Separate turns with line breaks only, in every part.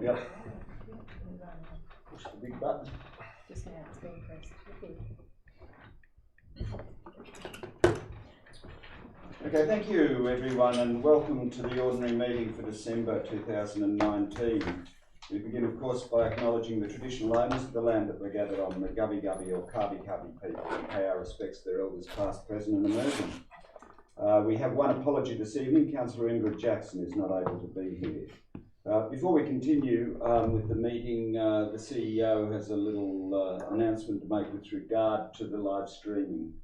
Yep. Push the big button.
Just now it's being pressed.
Okay, thank you everyone and welcome to the ordinary meeting for December 2019. We begin of course by acknowledging the traditional owners of the land that we're gathered on, the Gubbi Gubbi or Karbi Karbi people, and pay our respects to their elders past, present and emerging. We have one apology this evening. Councillor Ingrid Jackson is not able to be here. Before we continue with the meeting, the CEO has a little announcement to make with regard to the live streaming.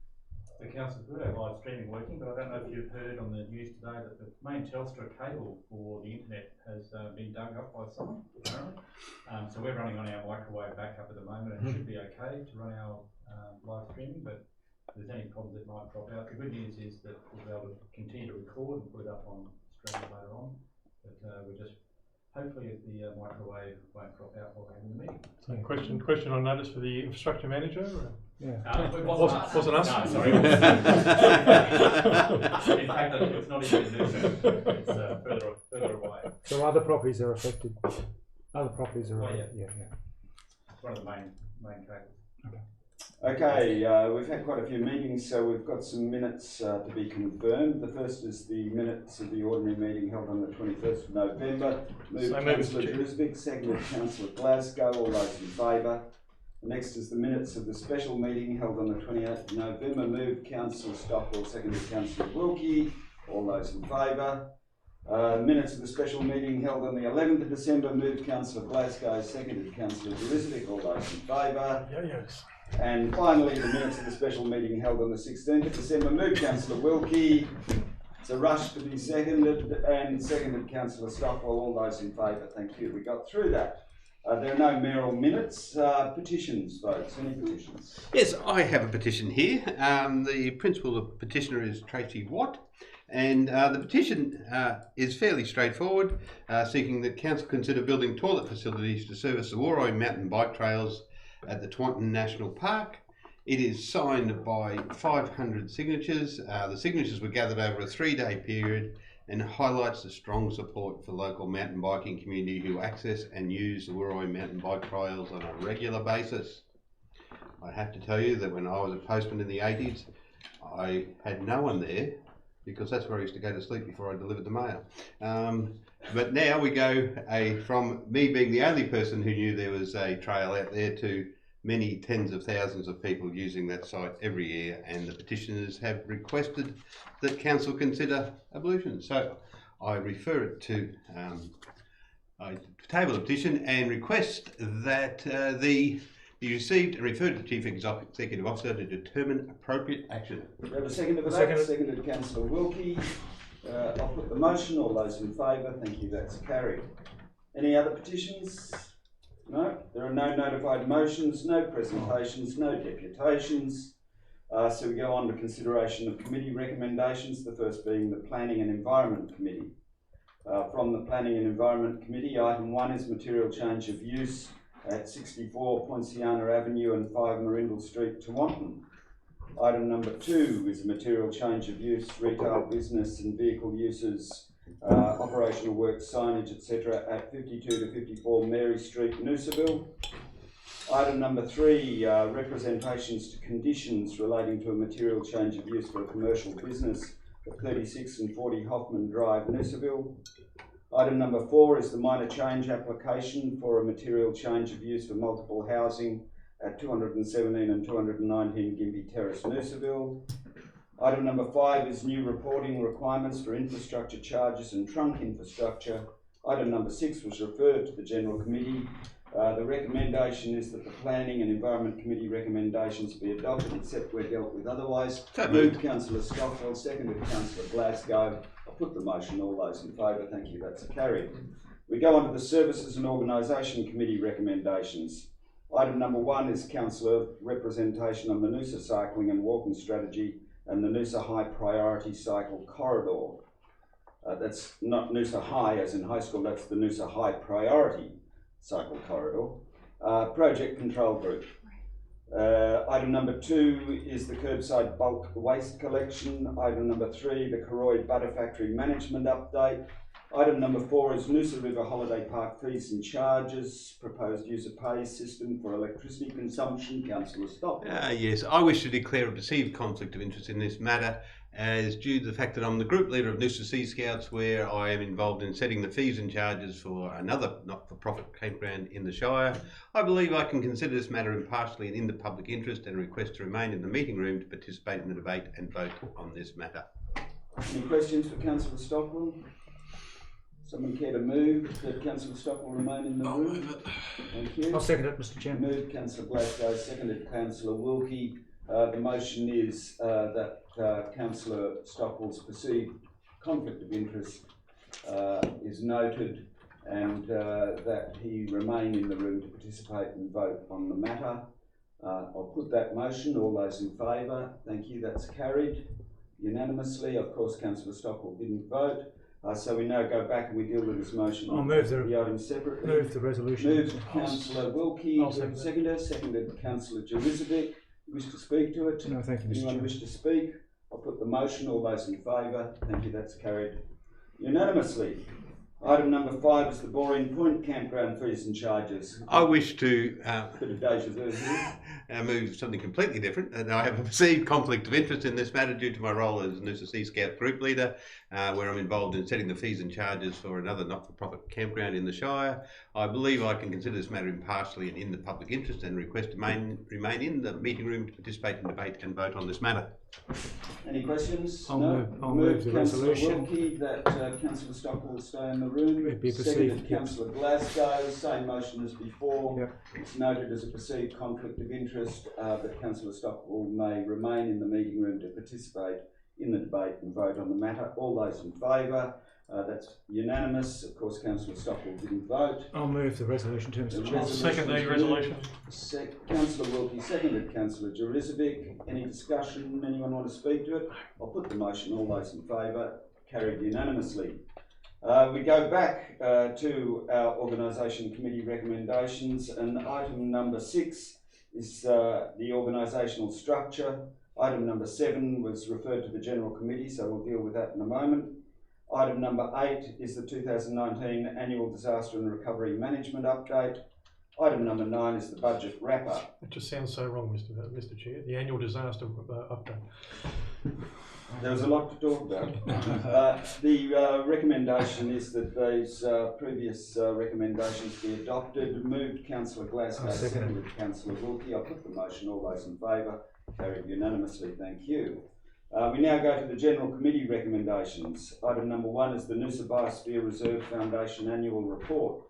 The council could have live streaming working, but I don't know if you've heard on the news today that the main Telstra cable for the internet has been dug up by someone, apparently. So we're running on our microwave backup at the moment and it should be okay to run our live streaming, but if there's any problems it might drop out. The good news is that we'll be able to continue to record and put it up on stream later on, but we're just hopefully the microwave won't drop out while we're in the meeting.
So question on notice for the infrastructure manager? Or?
Yeah. It wasn't us.
No,
sorry. In fact, it's not even in Noosa. It's further away.
So other properties are affected. Other properties are
yeah. It's one of the main cables.
Okay, we've had quite a few meetings, so we've got some minutes to be confirmed. The first is the minutes of the ordinary meeting held on the 21st of November. Moved Councillor Drisbick, seconded Councillor Glasgow. All those in favour. The next is the minutes of the special meeting held on the 28th of November. Moved Councillor Stockwell, seconded Councillor Wilkie. All those in favour. Minutes of the special meeting held on the 11th of December. Moved Councillor Glasgow, seconded Councillor Drisbick. All those in favour.
Yes.
And finally, the minutes of the special meeting held on the 16th of December. Moved Councillor Wilkie. It's a rush to be seconded, and seconded Councillor Stockwell. All those in favour, thank you. We got through that. There are no mayoral minutes. Petitions, folks. Any petitions?
Yes, I have a petition here. The principal petitioner is Tracy Watt, and the petition is fairly straightforward, seeking that council consider building toilet facilities to service the WOOROI mountain bike trails at the TEWANTIN National Park. It is signed by 500 signatures. The signatures were gathered over a 3-day period and highlights the strong support for local mountain biking community who access and use the WOOROI mountain bike trails on a regular basis. I have to tell you that when I was a postman in the 80s, I had no one there because that's where I used to go to sleep before I delivered the mail. But now we go from me being the only person who knew there was a trail out there to many tens of thousands of people using that site every year, and the petitioners have requested that council consider ablution. So I refer it to, I table the petition and request that be received and referred to the Chief Executive Officer to determine appropriate action.
We have a seconder for that. Seconded Councillor Wilkie. I'll put the motion. All those in favour, thank you, that's carried. Any other petitions? No, there are no notified motions, no presentations, no deputations. So we go on to consideration of committee recommendations, the first being the Planning and Environment Committee. From the Planning and Environment Committee, item 1 is material change of use at 64 POINCIANA Avenue and 5 Moorindil Street, Tewantin. Item number 2 is a material change of use, retail, business and vehicle uses, operational work, signage, etc. at 52 to 54 Mary Street, Noosaville. Item number 3, representations to conditions relating to a material change of use for a commercial business at 36 and 40 Hoffmann Drive, Noosaville. Item number 4 is the minor change application for a material change of use for multiple housing at 217 and 219 Gympie Terrace, Noosaville. Item number 5 is new reporting requirements for infrastructure charges and trunk infrastructure. Item number 6 was referred to the General Committee. The recommendation is that the Planning and Environment Committee recommendations be adopted except where dealt with otherwise. Moved Councillor Stockwell, seconded Councillor Glasgow. I'll put the motion. All those in favour, thank you, that's carried. We go on to the Services and Organisation Committee recommendations. Item number 1 is Councillor representation on the Noosa cycling and walking strategy and the Noosa High Priority Cycle Corridor. That's not Noosa High as in high school, that's the Noosa High Priority Cycle Corridor. Project Control Group. Item number 2 is the Kerbside bulk waste collection. Item number 3, the COOROY Butter Factory Management Update. Item number 4 is Noosa River Holiday Park fees and charges, proposed user pay system for electricity consumption. Councillor Stock.
Yes, I wish to declare a perceived conflict of interest in this matter, as due to the fact that I'm the group leader of Noosa Sea Scouts, where I am involved in setting the fees and charges for another not-for-profit campground in the Shire. I believe I can consider this matter impartially and in the public interest, and request to remain in the meeting room to participate in the debate and vote on this matter.
Any questions for Councillor Stockwell? Someone care to move that Councillor Stockwell remain in the room? Thank you.
I'll second it, Mr. Chairman.
Moved Councillor Glasgow, seconded Councillor Wilkie. The motion is that Councillor Stockwell's perceived conflict of interest is noted, and that he remain in the room to participate and vote on the matter. I'll put that motion. All those in favour? Thank you. That's carried unanimously. Of course, Councillor Stockwell didn't vote. So we now go back and we deal with this motion.
I'll move
the item separately.
Move the resolution.
Moved Councillor Wilkie,
I'll second it.
seconded Councillor Jurizovic. Wish to speak to it?
No, thank you, Mr.
Anyone
Chairman.
wish to speak? I'll put the motion. All those in favour? Thank you. That's carried unanimously. Item number 5 is the BOREEN Point campground fees and charges.
I wish to
Bit of deja vu here.
move something completely different, and I have a perceived conflict of interest in this matter due to my role as Noosa Sea Scout group leader, where I'm involved in setting the fees and charges for another not-for-profit campground in the Shire. I believe I can consider this matter impartially and in the public interest, and request to remain in the meeting room to participate in debate and vote on this matter.
Any questions?
I'll
no?
move the
Councillor
resolution.
Wilkie that Councillor Stockwell stay in the room.
It'd be
Seconded
perceived, yep.
Councillor Glasgow, same motion as before.
Yep.
It's noted as a perceived conflict of interest that Councillor Stockwell may remain in the meeting room to participate in the debate and vote on the matter. All those in favour? That's unanimous. Of course, Councillor Stockwell didn't vote.
I'll move the resolution to Mr.
The
Chairman.
I'll second the
resolution
resolution.
Councillor Wilkie, seconded Councillor Jurizovic. Any discussion? Anyone want to speak to it? I'll put the motion. All those in favour? Carried unanimously. We go back to our organisation committee recommendations, and item number 6 is the organisational structure. Item number 7 was referred to the general committee, so we'll deal with that in a moment. Item number 8 is the 2019 Annual Disaster and Recovery Management Update. Item number 9 is the budget wrap-up.
It just sounds so wrong, Mr. Chair. The annual disaster update.
There was a lot to talk about. The recommendation is that these previous recommendations be adopted. Moved Councillor Glasgow, seconded Councillor Wilkie. I'll put the motion. All those in favour? Carried unanimously. Thank you. We now go to the General Committee recommendations. Item number 1 is the Noosa Biosphere Reserve Foundation Annual Report.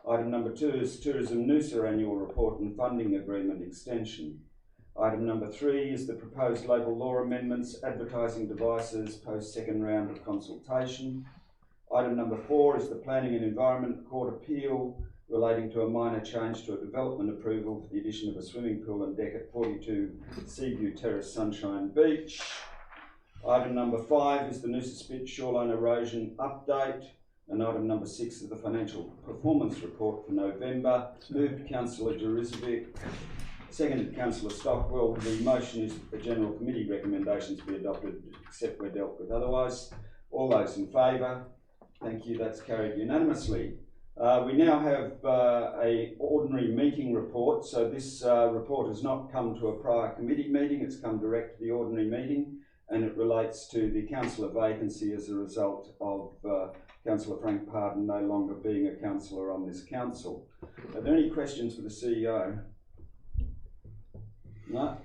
Item number 2 is Tourism Noosa Annual Report and Funding Agreement Extension. Item number 3 is the proposed local law amendments, advertising devices, post-second round of consultation. Item number 4 is the Planning and Environment Court appeal relating to a minor change to a development approval for the addition of a swimming pool and deck at 42 SEAVIEW Terrace, Sunshine Beach. Item number 5 is the Noosa Spit Shoreline Erosion Update. And item number 6 is the Financial Performance Report for November. Moved Councillor Jurizovic, seconded Councillor Stockwell. The motion is that the General Committee recommendations be adopted except where dealt with otherwise. All those in favour? Thank you, that's carried unanimously. We now have a ordinary meeting report. So this report has not come to a prior committee meeting, it's come direct to the ordinary meeting, and it relates to the councillor vacancy as a result of Councillor Frank Pardon no longer being a councillor on this council. Are there any questions for the CEO? No?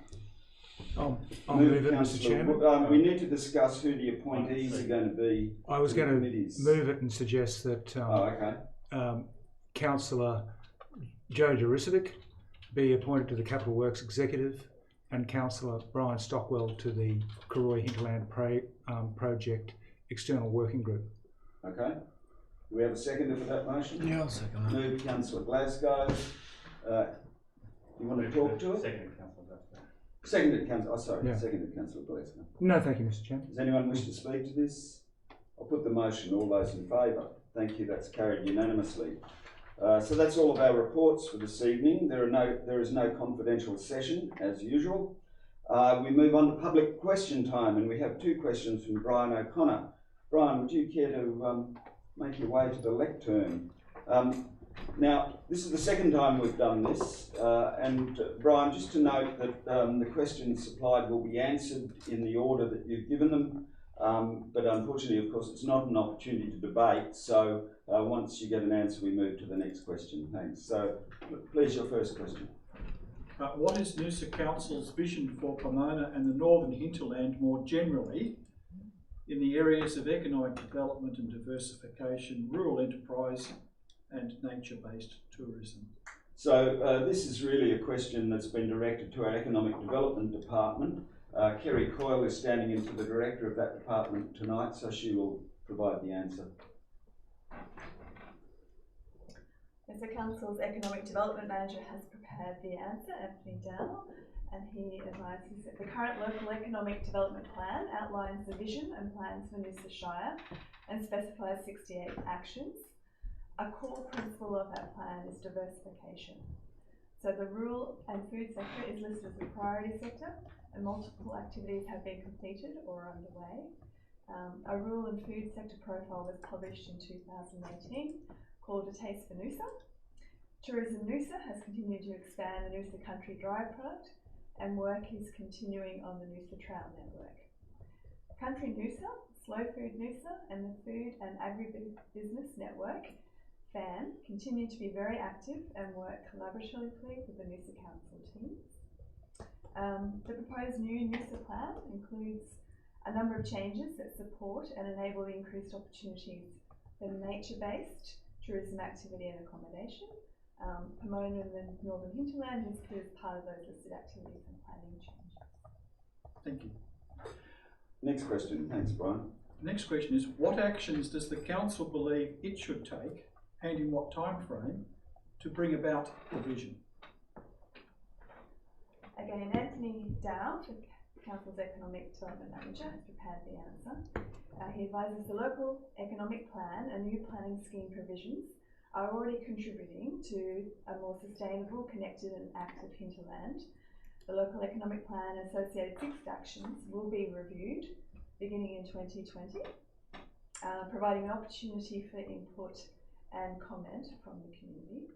I'll move it, Mr. Chairman.
We need to discuss who the appointees are going to be.
I was going to
committees.
move it and suggest that Councillor Joe Jurizovic be appointed to the Capital Works Executive, and Councillor Brian Stockwell to the COOROY Hinterland Project External Working Group.
Okay. Do we have a seconder for that motion?
Yeah, I'll second that.
Moved Councillor Glasgow. You want to talk to it?
Seconded Councillor Glasgow.
Seconded Councillor. Oh, sorry.
Yeah.
Seconded Councillor Glasgow.
No, thank you, Mr. Chairman.
Does anyone wish to speak to this? I'll put the motion. All those in favour? Thank you. That's carried unanimously. So that's all of our reports for this evening. There is no confidential session as usual. We move on to public question time, and we have 2 questions from Brian O'Connor. Brian, would you care to make your way to the lectern. Now, this is the second time we've done this, and Brian, just to note that the questions supplied will be answered in the order that you've given them, but unfortunately, of course, it's not an opportunity to debate, so once you get an answer, we move to the next question. Thanks. So, please, your first question.
What is Noosa Council's vision for Pomona and the northern hinterland more generally in the areas of economic development and diversification, rural enterprise and nature-based tourism?
So this is really a question that's been directed to our Economic Development Department. Kerry Coyle is standing in for the Director of that department tonight, so she will provide the answer.
As the Council's Economic Development Manager has prepared the answer, Anthony Dow, and he advises that the current local economic development plan outlines the vision and plans for Noosa Shire and specifies 68 actions. A core principle of that plan is diversification. So the rural and food sector is listed as a priority sector, and multiple activities have been completed or are underway. A rural and food sector profile was published in 2018 called A Taste for Noosa. Tourism Noosa has continued to expand the Noosa Country Drive product, and work is continuing on the Noosa Trail network. Country Noosa, Slow Food Noosa, and the Food and Agribusiness Network, FAN, continue to be very active and work collaboratively with the Noosa Council teams. The proposed new Noosa plan includes a number of changes that support and enable the increased opportunities for nature-based tourism activity and accommodation. Pomona and the Northern Hinterland is put as part of those listed activities and planning changes.
Thank you.
Next question. Thanks, Brian.
The next question is, what actions does the Council believe it should take, and in what time frame, to bring about the vision?
Again, Anthony Dow, the Council's Economic Development Manager, has prepared the answer. He advises the local economic plan and new planning scheme provisions are already contributing to a more sustainable, connected and active hinterland. The local economic plan and associated fixed actions will be reviewed beginning in 2020, providing an opportunity for input and comment from the community.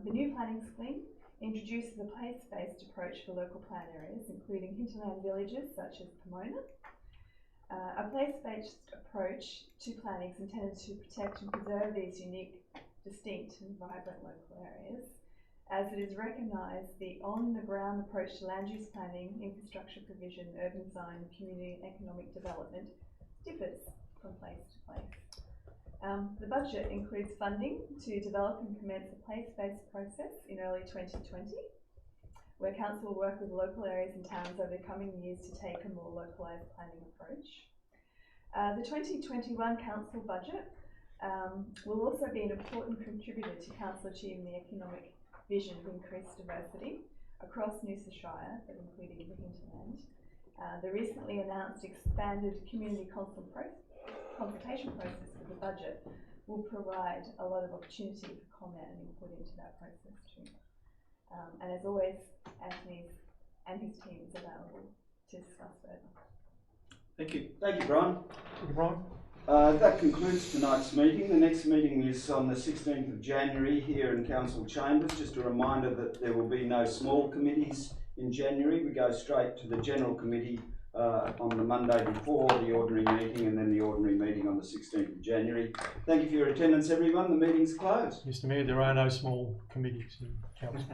The new planning scheme introduces a place-based approach for local plan areas, including hinterland villages such as Pomona. A place-based approach to planning is intended to protect and preserve these unique, distinct and vibrant local areas, as it is recognised the on-the-ground approach to land use planning, infrastructure provision, urban design, community and economic development differs from place to place. The budget includes funding to develop and commence a place-based process in early 2020, where Council will work with local areas and towns over the coming years to take a more localised planning approach. The 2021 Council budget will also be an important contributor to Council achieving the economic vision of increased diversity across Noosa Shire, but including the hinterland. The recently announced expanded community consultation process for the budget will provide a lot of opportunity for comment and input into that process too. And as always, Anthony and his team is available to discuss further.
Thank you.
Thank you, Brian.
Thank you, Brian.
That concludes tonight's meeting. The next meeting is on the 16th of January here in Council Chambers. Just a reminder that there will be no small committees in January. We go straight to the General Committee on the Monday before the ordinary meeting, and then the ordinary meeting on the 16th of January. Thank you for your attendance, everyone. The meeting's closed.
Mr Mayor, there are no small committees in council.